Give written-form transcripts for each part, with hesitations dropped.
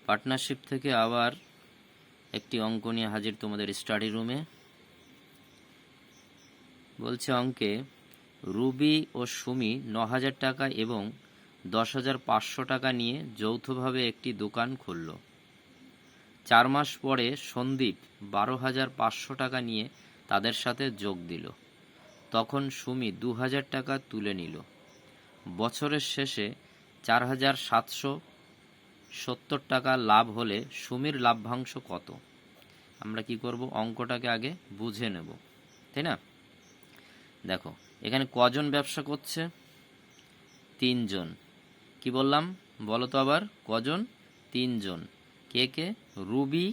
Partnership থেকে আবার একটি অঙ্ক নিয়ে হাজির তোমাদের স্টাডি রুমে। বলছে অঙ্কে রুবি ও সুমি ৯,০০০ টাকা এবং ১০,৫০০ টাকা নিয়ে যৌথভাবে একটি দোকান খুলল। ৪ মাস পরে সন্দীপ ১২,৫০০ টাকা নিয়ে তাদের সাথে যোগ দিল। তখন সুমি ২,০০০ টাকা তুলে নিল। বছরের শেষে ৪,৭৭০ টাকা লাভ হলে সুমির লাভ্যাংশ কত? আমরা কি করব, অঙ্কটাকে আগে বুঝে নেব, তাই না? দেখো এখানে কজন ব্যবসা করছে? ৩ জন। কি বললাম বলো তো আবার, কজন? ৩ জন। কে কে? রুবি,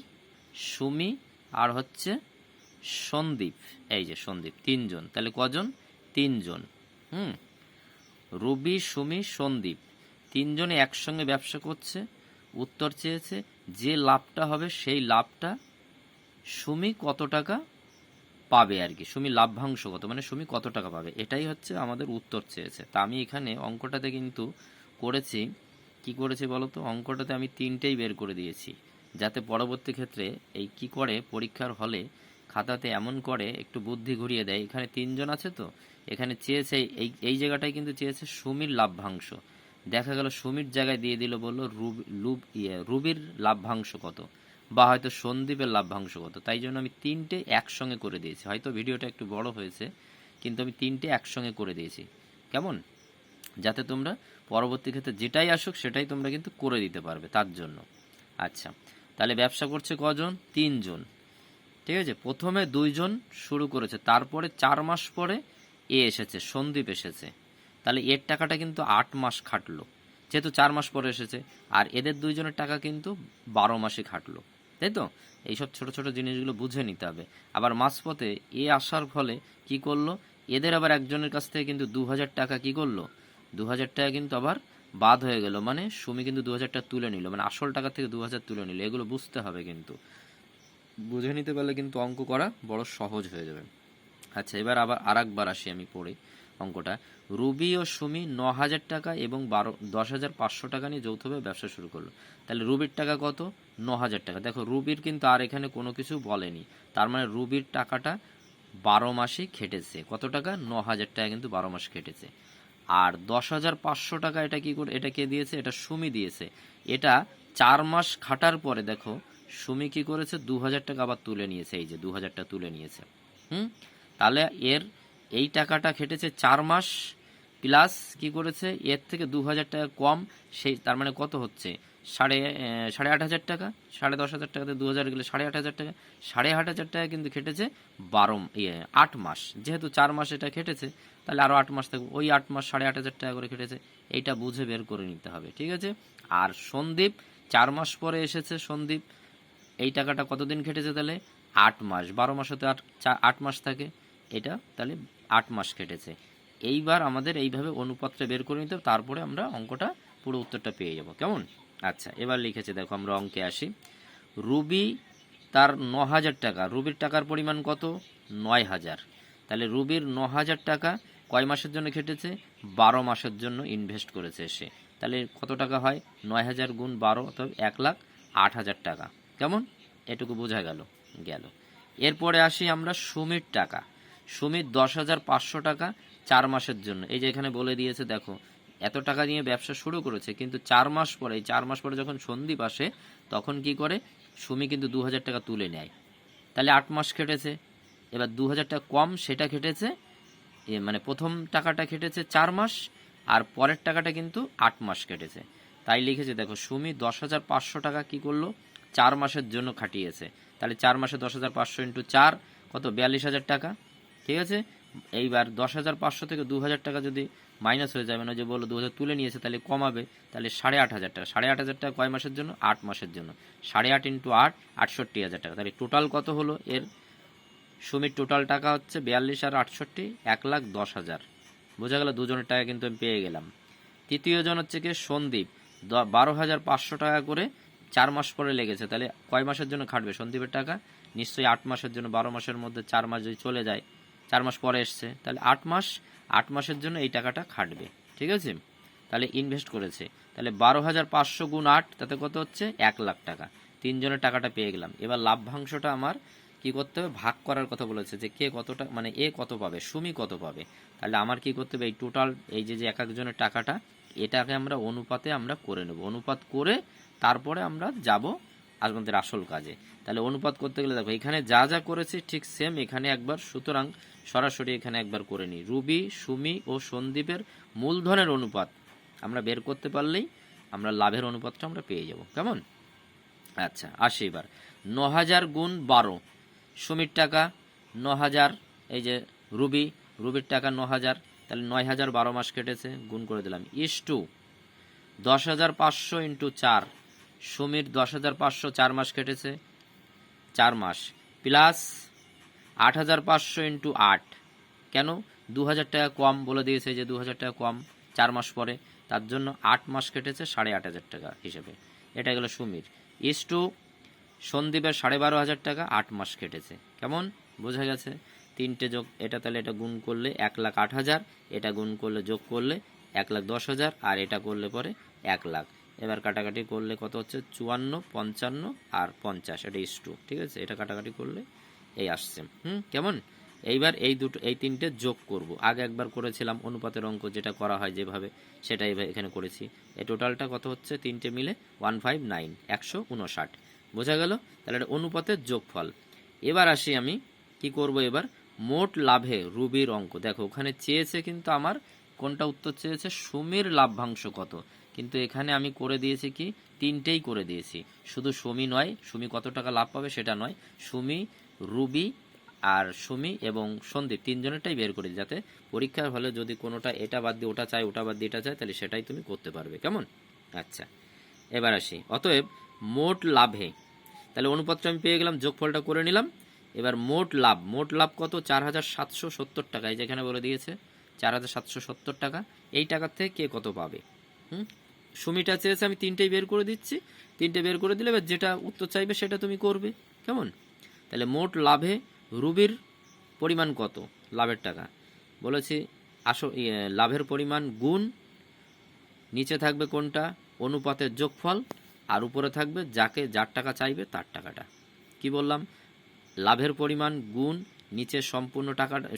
সুমি আর হচ্ছে সন্দীপ। এই যে সন্দীপ, ৩ জন। তাহলে কজন? ৩ জন। রুবি, সুমি, সন্দীপ ৩ জনে একসঙ্গে ব্যবসা করছে। উত্তর চেয়েছে যে লাভটা হবে সেই লাভটা সুমি কত টাকা পাবে আর কি, সুমি লাভ্যাংশ কত, মানে সুমি কত টাকা পাবে, এটাই হচ্ছে আমাদের উত্তর চেয়েছে। তা আমি এখানে অঙ্কটাতে কিন্তু করেছি, কি করেছি বলো তো, অঙ্কটাতে আমি 3টেই বের করে দিয়েছি, যাতে পরবর্তী ক্ষেত্রে এই কি করে পরীক্ষার হলে খাতাতে এমন করে একটু বুদ্ধি ঘুরিয়ে দেয়। এখানে 3 জন আছে তো, এখানে চেয়েছে এই জায়গাটায় কিন্তু চেয়েছে সুমির লাভ্যাংশ। দেখা গেল সুমির জায়গায় দিয়ে দিল, বললো রুবির লাভ্যাংশ কত, বা হয়তো সন্দীপের লাভ্যাংশ কত। তাই জন্য আমি 3টে একসঙ্গে করে দিয়েছি। হয়তো ভিডিওটা একটু বড় হয়েছে, কিন্তু আমি 3টে একসঙ্গে করে দিয়েছি। কেমন? যাতে তোমরা পরবর্তী ক্ষেত্রে যেটাই আসুক সেটাই তোমরা কিন্তু করে দিতে পারবে, তার জন্য। আচ্ছা, তাহলে ব্যবসা করছে কজন? 3 জন। ঠিক আছে, প্রথমে 2 জন শুরু করেছে, তারপরে 4 মাস পরে এসেছে, সন্দীপ এসেছে। তাহলে এর টাকাটা কিন্তু 8 মাস খাটলো, যেহেতু 4 মাস পরে এসেছে। আর এদের 2 জনের টাকা কিন্তু 12 মাসে খাটলো, তাই তো? এইসব ছোট ছোট জিনিসগুলো বুঝে নিতে হবে। আবার মাঝপথে আসার ফলে কি করলো, এদের আবার একজনের কাছ থেকে কিন্তু 2,০০০ টাকা কি করলো, 2,০০০ টাকা কিন্তু আবার বাদ হয়ে গেল। মানে সুমি কিন্তু 2,০০০ টাকা তুলে নিল, মানে আসল টাকা থেকে 2,০০০ তুলে নিল। এগুলো বুঝতে হবে, কিন্তু বুঝে নিতে পারলে কিন্তু অঙ্ক করা বড় সহজ হয়ে যাবে। আচ্ছা, এবার আবার আরেকবার আসি আমি পড়ি অঙ্কটা। রুবি ও সুমি ৯,০০০ টাকা এবং ১০,৫০০ টাকা নিয়ে যৌথভাবে ব্যবসা শুরু করলো। তাহলে রুবির টাকা কত? ৯,০০০ টাকা। দেখো রুবির কিন্তু আর এখানে কোনো কিছু বলেনি, তার মানে রুবির টাকাটা 12 মাসই খেটেছে। কত টাকা? ৯,০০০ টাকা কিন্তু 12 মাস খেটেছে। আর ১০,৫০০ টাকা এটা কি করে, এটা কে দিয়েছে? এটা সুমি দিয়েছে। এটা 4 মাস খাটার পরে দেখো সুমি কি করেছে, ২,০০০ টাকা আবার তুলে নিয়েছে। এই যে ২,০০০ টাকা তুলে নিয়েছে। তাহলে এর এই টাকাটা খেটেছে 4 মাস, প্লাস কি করেছে, এর থেকে ২,০০০ টাকা কম, সেই তার মানে কত হচ্ছে, সাড়ে ৮,০০০ টাকা। ১০,৫০০ টাকাতে ২,০০০ গেলে ৮,৫০০ টাকা। ৮,৫০০ টাকা কিন্তু খেটেছে ৮ মাস। যেহেতু 4 মাস এটা খেটেছে, তাহলে আরও 8 মাস থাকবে, ওই 8 মাস ৮,৫০০ টাকা করে খেটেছে। এইটা বুঝে বের করে নিতে হবে, ঠিক আছে? আর সন্দীপ 4 মাস পরে এসেছে, সন্দীপ এই টাকাটা কতদিন খেটেছে, তাহলে 8 মাস। 12 মাসে তো 8 মাস থাকে, এটা তাহলে 8 মাস কেটেছে। এইবার আমাদের এইভাবে অনুপাতটা বের করে নিতে হবে, তারপরে আমরা অঙ্কটা পুরো উত্তরটা পেয়ে যাব। কেমন? আচ্ছা, এবার লিখেছে, দেখো আমরা অঙ্কে আসি। রুবি তার ৯,০০০ টাকা, রুবির টাকার পরিমাণ কত? ৯,০০০। তাহলে রুবির ৯,০০০ টাকা কয় মাসের জন্য খেটেছে? 12 মাসের জন্য ইনভেস্ট করেছে সে। তাহলে কত টাকা হয়? ৯,০০০ গুণ 12, অর্থাৎ ১,০৮,০০০ টাকা। কেমন? এটুকু বোঝা গেল। এরপরে আসি আমরা সুমির টাকা। সুমির ১০,৫০০ টাকা 4 মাসের জন্য। এই যে এখানে বলে দিয়েছে, দেখো এত টাকা নিয়ে ব্যবসা শুরু করেছে, কিন্তু 4 মাস পরে, 4 মাস পরে যখন সন্দীপ আসে, তখন কি করে, সুমি কিন্তু ২,০০০ টাকা তুলে নেয়। তাহলে 8 মাস খেটেছে। এবার ২,০০০ টাকা কম, সেটা খেটেছে, মানে প্রথম টাকাটা খেটেছে 4 মাস, আর পরের টাকাটা কিন্তু 8 মাস কেটেছে। তাই লিখেছে, দেখো সুমি ১০,৫০০ টাকা কি করলো, 4 মাসের জন্য খাটিয়েছে। তাহলে 4 মাসে ১০,৫০০ ইন্টু ৪ কত? ৪২,০০০ টাকা। ঠিক আছে, এইবার ১০,৫০০ থেকে ২,০০০ টাকা যদি মাইনাস হয়ে যাবে, না যে বললো ২,০০০ তুলে নিয়েছে, তাহলে কমাবে। তাহলে ৮,৫০০ টাকা। ৮,৫০০ টাকা কয় মাসের জন্য? 8 মাসের জন্য। ৮,৫০০ ইন্টু 8 ৬৮,০০০ টাকা। তাহলে টোটাল কত হলো এর? সুমির টোটাল টাকা হচ্ছে ৪২ আর ৬৮, ১,১০,০০০। বোঝা গেল, দুজনের টাকা কিন্তু আমি পেয়ে গেলাম। তৃতীয় জন হচ্ছে কি সন্দীপ, ১২,৫০০ টাকা করে 4 মাস পরে লেগেছে। তাহলে কয় মাসের জন্য খাটবে সন্দীপের টাকা? নিশ্চয়ই 8 মাসের জন্য। 12 মাসের মধ্যে 4 মাস যদি চলে যায়, 4 মাস পরে এসছে, তাহলে 8 মাস, 8 মাসের জন্য এই টাকাটা খাটবে। ঠিক আছে, তাহলে ইনভেস্ট করেছে। তাহলে 12,500 গুণ 8 তাতে কত হচ্ছে 1,00,000 টাকা। তিনজনের টাকাটা পেয়ে গেলাম। এবার লাভ্যাংশটা আমার কি করতে হবে, ভাগ করার কথা বলেছে যে কে কতটা, মানে এ কত পাবে, সুমি কত পাবে। তাহলে আমার কি করতে হবে, এই টোটাল এই যে এক একজনের টাকাটা এটাকে আমরা অনুপাতে আমরা করে নেব। অনুপাত করে তারপরে আমরা যাব আমাদের আসল কাজে। তাহলে অনুপাত করতে গেলে দেখো এখানে যা যা করেছি ঠিক সেম এখানে একবার, সুতরাং সরাসরি এখানে একবার করে নিই। রুবি, সুমি ও সন্দীপের মূলধনের অনুপাত আমরা বের করতে পারলেই আমরা লাভের অনুপাতটা আমরা পেয়ে যাব। কেমন? আচ্ছা আসি এবার 9,000 গুণ 12, সুমির টাকা 9,000, এই যে রুবির টাকা 9,000, তাহলে 9,000 12 মাস কেটেছে, গুণ করে দিলাম। ইস টু 10,500 ইন্টু 4, সুমির 10,500 4 মাস কেটেছে, 4 মাস, প্লাস 8,500 ইন্টু 8, কেন 2,000 টাকা কম বলে দিয়েছে, যে 2,000 টাকা কম 4 মাস পরে, তার জন্য 8 মাস কেটেছে 8,500 টাকা হিসেবে। এটা গেল সুমির। ইস টু সন্দীপের 12,500 টাকা 8 মাস কেটেছে। কেমন? বোঝা গেছে? তিনটে যোগ এটা, তাহলে এটা গুণ করলে 1,08,000, এটা গুণ করলে যোগ করলে 1,10,000, আর এটা করলে পরে 1,00,000। এবার কাটাকাটি করলে কত হচ্ছে 54, 55 আর 50, এটা ইস টু, ঠিক আছে? এটা কাটাকাটি করলে এই আসছে। কেমন? এইবার এই তিনটে যোগ করব। আগে একবার করেছিলাম অনুপাতের অঙ্ক যেটা করা হয় যেভাবে, সেটাই এখানে করেছি। এই টোটালটা কত হচ্ছে তিনটে মিলে 159, 159। বোঝা গেল? তাহলে এটা অনুপাতের যোগফল। এবার আসি আমি কি করব, এবার মোট লাভে রুবির অঙ্ক। দেখো ওখানে চেয়েছে কিন্তু আমার কোনটা উত্তর চেয়েছে, সুমির লাভ্যাংশ কত, কিন্তু এখানে আমি করে দিয়েছি কি তিনটেই করে দিয়েছি। শুধু সুমি নয়, সুমি কত টাকা লাভ পাবে সেটা নয়, সুমি, রুবি আর সুমি এবং সন্দীপ তিনজনেরটাই বের করি, যাতে পরীক্ষার হলে যদি কোনোটা এটা বাদ দিয়ে ওটা চাই, ওটা বাদ দিয়ে এটা চাই, তাহলে সেটাই তুমি করতে পারবে। কেমন? আচ্ছা এবার আসি, অতএব মোট লাভে, তাহলে অনুপাতটা আমি পেয়ে গেলাম, যোগফলটা করে নিলাম। এবার মোট লাভ কত, 4,770 টাকা, এই যেখানে বলে দিয়েছে 4,770 টাকা। এই টাকার থেকে কে কত পাবে? সুমিটা চেয়েছে, আমি তিনটেই বের করে দিচ্ছি, তিনটে বের করে দিলে এবার যেটা উত্তর চাইবে সেটা তুমি করবে। কেমন? তাহলে মোট লাভে রুবির পরিমাণ কত, লাভের টাকা বলেছি, লাভের পরিমাণ গুণ, নিচে থাকবে কোনটা, অনুপাতের যোগফল, আর উপরে থাকবে যার টাকা চাইবে তার টাকাটা। কি বললাম? লাভের পরিমাণ গুণ, নিচে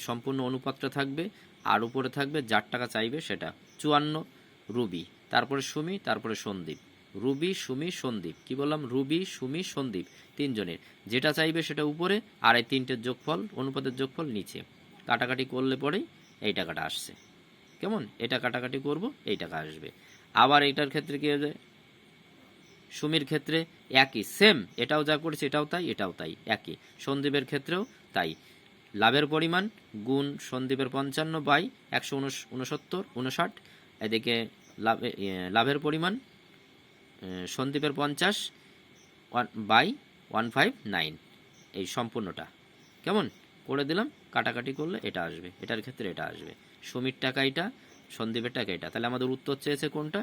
সম্পূর্ণ অনুপাতটা থাকবে, আর উপরে থাকবে যার টাকা চাইবে সেটা। 54 রুবি, তারপরে সুমি, তারপরে সন্দীপ। রুবি, সুমি, সন্দীপ। কি বললাম? রুবি, সুমি, সন্দীপ তিনজনের যেটা চাইবে সেটা উপরে, আর এই তিনটের যোগফল, অনুপাতের যোগফল নিচে। কাটাকাটি করলে পরেই এই টাকাটা আসছে। কেমন? এটা কাটাকাটি করব, এই টাকা আসবে। আবার এইটার ক্ষেত্রে কি হবে, সুমির ক্ষেত্রে একই সেম, এটাও যা করেছে এটাও তাই, এটাও তাই, একই। সন্দীপের ক্ষেত্রেও তাই। লাভের পরিমাণ গুণ সন্দীপের 55 বাই 169, এদিকে লাভের পরিমাণ সন্দীপের 50 বাই 159, এই সম্পূর্ণটা। কেমন? করে দিলাম, কাটাকাটি করলে এটা আসবে, এটার ক্ষেত্রে এটা আসবে। সুমির টাকা এটা, সন্দীপের টাকা এটা, তাহলে আমাদের উত্তর চেয়েছে কোনটা,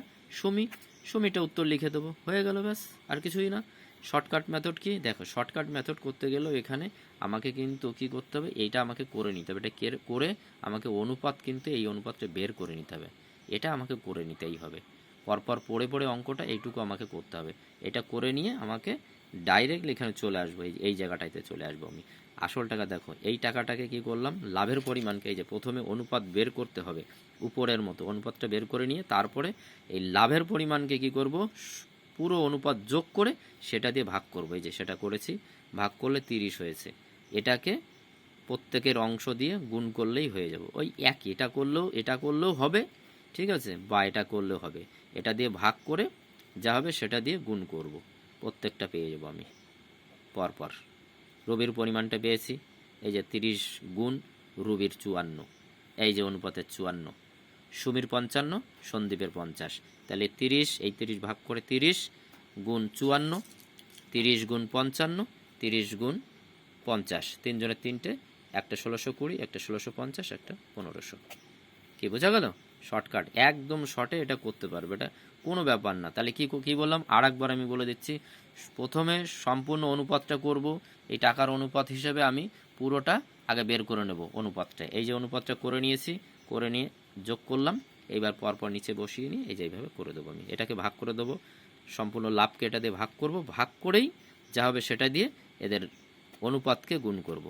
সুমিটা উত্তর লিখে দেবো, হয়ে গেল, ব্যাস আর কিছুই না। শর্টকাট মেথড কি, দেখো শর্টকাট মেথড করতে গেলেও এখানে আমাকে কিন্তু কি করতে হবে, এইটা আমাকে করে নিতে হবে, এটা করে আমাকে অনুপাত, কিন্তু এই অনুপাতটা বের করে নিতে হবে, এটা আমাকে করে নিতেই হবে। পরপর পড়ে পড়ে অঙ্কটা এইটুকু আমাকে করতে হবে, এটা করে নিয়ে আমাকে ডাইরেক্টলি এখানে চলে আসবো, এই জায়গাটাতে চলে আসবো আমি। আসল টাকা দেখো, এই টাকাটাকে কি করলাম, লাভের পরিমাণকে, এই যে প্রথমে অনুপাত বের করতে হবে, উপরের মতো অনুপাতটা বের করে নিয়ে তারপরে এই লাভের পরিমাণকে কি করব, পুরো অনুপাত যোগ করে সেটা দিয়ে ভাগ করব। এই যে সেটা করেছি, ভাগ করলে 30 হয়েছে, এটাকে প্রত্যেকের অংশ দিয়ে গুণ করলেই হয়ে যাবে। ওই একই, এটা করলেও হবে, ঠিক আছে, বা এটা করলেও হবে। এটা দিয়ে ভাগ করে যা হবে সেটা দিয়ে গুণ করব, প্রত্যেকটা পেয়ে যাব আমি পরপর। রবির পরিমাণটা পেয়েছি, এই যে 30 গুণ রুবির 54, এই যে অনুপাতের 54, সুমির 55, সন্দীপের 50, তাহলে 30, এই 30 ভাগ করে 30 গুণ 54, 30 গুণ 55, 30 গুণ 50, তিনজনের তিনটে, একটা 1620, একটা 1650, একটা 1500। কি বোঝা গেল? শর্টকাট, একদম শর্টে এটা করতে পারবে, এটা কোনো ব্যাপার না। তাহলে কি বললাম, আর একবার আমি বলে দিচ্ছি। প্রথমে সম্পূর্ণ অনুপাতটা করব, এই টাকার অনুপাত হিসেবে আমি পুরোটা আগে বের করে নেব অনুপাতটা। এই যে অনুপাতটা করে নিয়েছি, করে নিয়ে যোগ করলাম, এইবার পরপর নিচে বসিয়ে নিয়ে এই যে এইভাবে করে দেবো আমি। এটাকে ভাগ করে দেবো, সম্পূর্ণ লাভকে এটা দিয়ে ভাগ করব, ভাগ করেই যা হবে সেটা দিয়ে এদের অনুপাতকে গুণ করব,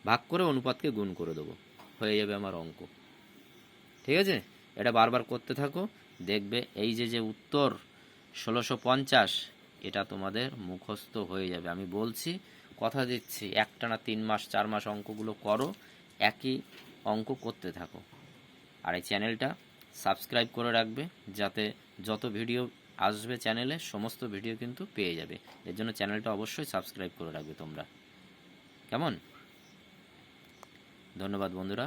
ভাগ করে অনুপাতকে গুণ করে দেবো, হয়ে যাবে আমার অঙ্ক। ঠিক আছে, এটা বারবার করতে থাকো, দেখবে এই যে উত্তর 1650 এটা তোমাদের মুখস্থ হয়ে যাবে। আমি বলছি, কথা দিচ্ছি, একটানা 3 মাস 4 মাস অঙ্কগুলো করো, একই অঙ্ক করতে থাকো। আর এই চ্যানেলটা সাবস্ক্রাইব করে রাখবে, যাতে যত ভিডিও আসবে চ্যানেলে সমস্ত ভিডিও কিন্তু পেয়ে যাবে। এর জন্য চ্যানেলটা অবশ্যই সাবস্ক্রাইব করে রাখবে তোমরা। কেমন? ধন্যবাদ বন্ধুরা।